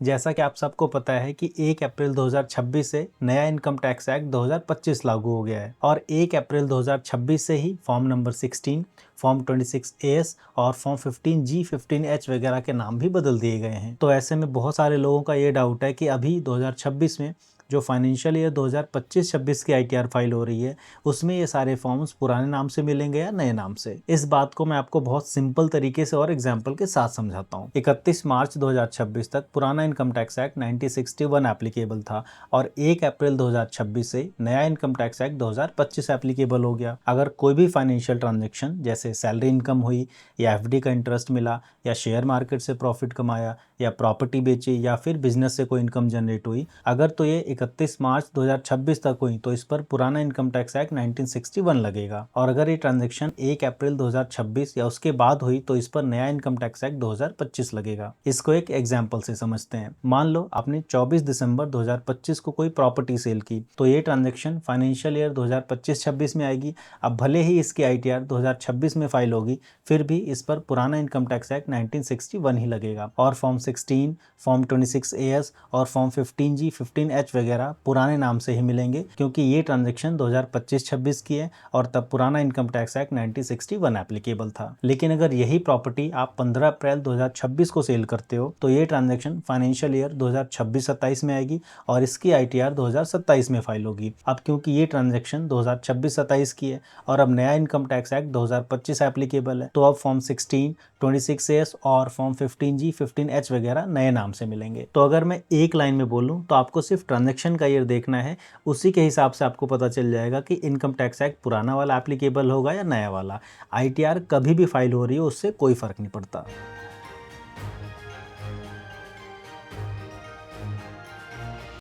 जैसा कि आप सबको पता है कि 1 अप्रैल 2026 से नया इनकम टैक्स एक्ट 2025 लागू हो गया है और 1 अप्रैल 2026 से ही फॉर्म नंबर 16, फॉर्म 26AS और फॉर्म 15G, 15H वगैरह के नाम भी बदल दिए गए हैं। तो ऐसे में बहुत सारे लोगों का ये डाउट है कि अभी 2026 में जो फाइनेंशियल ईयर 2025-26 की ITR फाइल हो रही है, उसमें ये सारे फॉर्म्स पुराने नाम से मिलेंगे या नए नाम से। इस बात को मैं आपको बहुत सिंपल तरीके से और एग्जाम्पल के साथ समझाता हूँ। 31 मार्च 2026 तक पुराना इनकम टैक्स एक्ट 1961 एप्लीकेबल था और 1 अप्रैल 2026 से नया इनकम टैक्स एक्ट 2025 एप्लीकेबल हो गया। अगर कोई भी फाइनेंशियल ट्रांजेक्शन जैसे सैलरी इनकम हुई या FD का इंटरेस्ट मिला या शेयर मार्केट से प्रॉफिट कमाया या प्रॉपर्टी बेची या फिर बिजनेस से कोई इनकम जनरेट हुई, अगर तो ये 31 मार्च 2026 तक हुई तो इस पर पुराना इनकम टैक्स एक्ट 1961 लगेगा और अगर ये ट्रांजैक्शन 1 अप्रैल 2026 या उसके बाद हुई तो इस पर नया इनकम टैक्स एक्ट 2025 लगेगा। इसको एक एग्जांपल से समझते हैं। मान लो आपने 24 दिसंबर 2025 को कोई प्रॉपर्टी सेल की तो ये ट्रांजैक्शन फाइनेंशियल ईयर 2025-26 में आएगी। अब भले ही इसकी ITR 2026 में फाइल होगी, फिर भी इस पर पुराना इनकम टैक्स एक्ट 1961 ही लगेगा और फॉर्म 16, फॉर्म 26AS और फॉर्म 15G, 15H वगैरह पुराने नाम से ही मिलेंगे क्योंकि ये ट्रांजैक्शन 2025-26 की है और तब पुराना इनकम टैक्स एक्ट 1961 एप्लीकेबल था। लेकिन अगर यही प्रॉपर्टी आप 15 अप्रैल 2026 को सेल करते हो तो ये ट्रांजैक्शन फाइनेंशियल ईयर 2026-27 में आएगी और इसकी ITR 2027 में फाइल होगी। अब क्योंकि ये ट्रांजैक्शन 2026-27 की है और अब नया इनकम टैक्स एक्ट 2025 एप्लीकेबल है, तो अब फॉर्म 16, 26AS और फॉर्म 15G, 15H वगैरह नए नाम से मिलेंगे। तो अगर मैं एक लाइन में बोलूं तो आपको सिर्फ ट्रांजैक्शन का ईयर देखना है, उसी के हिसाब से आपको पता चल जाएगा कि इनकम टैक्स एक्ट पुराना वाला एप्लीकेबल होगा या नया वाला। ITR कभी भी फाइल हो रही हो उससे कोई फर्क नहीं पड़ता।